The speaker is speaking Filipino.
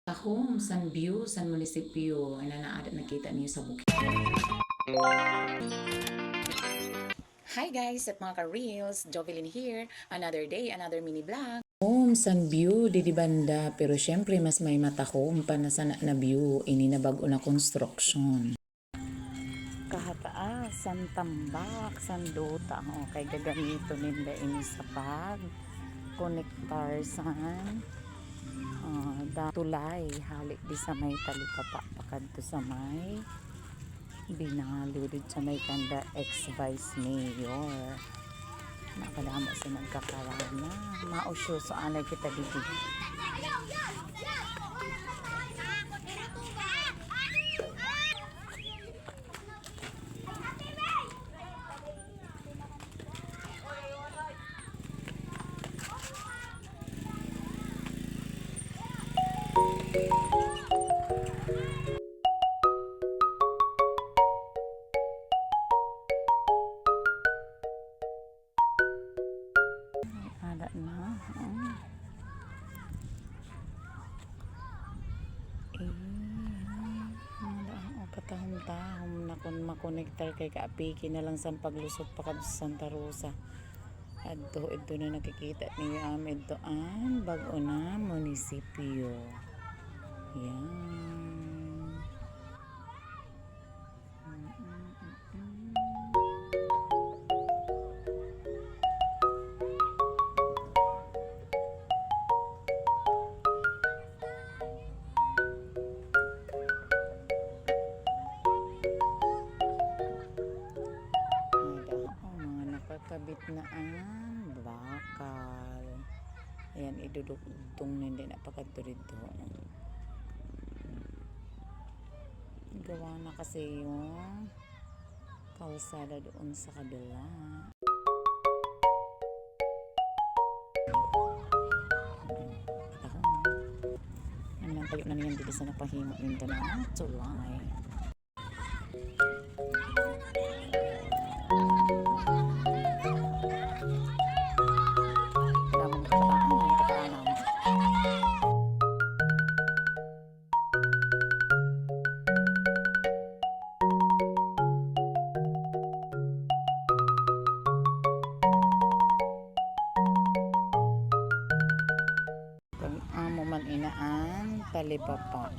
Tahong San View, San Munisipyo, na naadat nakita niyo sa bukid. Hi guys at mga ka-reels, Jovelyn here. Another day, another mini vlog. Home San View, di banda, pero syempre mas may matahom pa na sana na view, ini na bago na construction. Kahataas, san tambak, san dota, kay gagamito nila ini sa pag connector san tulay halik di sa may talipapa pakadto sa may binalo di sa may kanda ex-vice mayor nakadamo sa nagkakarana mausyo so anay kita dito. Ada na. Patahom-tahom na kung makonektar kay kaapiki na lang sa paglusot pa sa Santa Rosa. Adto ito na nakikita niyo ito ang bago na munisipyo. Yan. Kabit na ang bakal. Ayan, idudugtong na hindi napakadto dito. Gawa na kasi yung kalsada doon sa kabila. Ano lang tayo na niyan dito sa napahimo nito na tulay. Amo man inaan talipapa.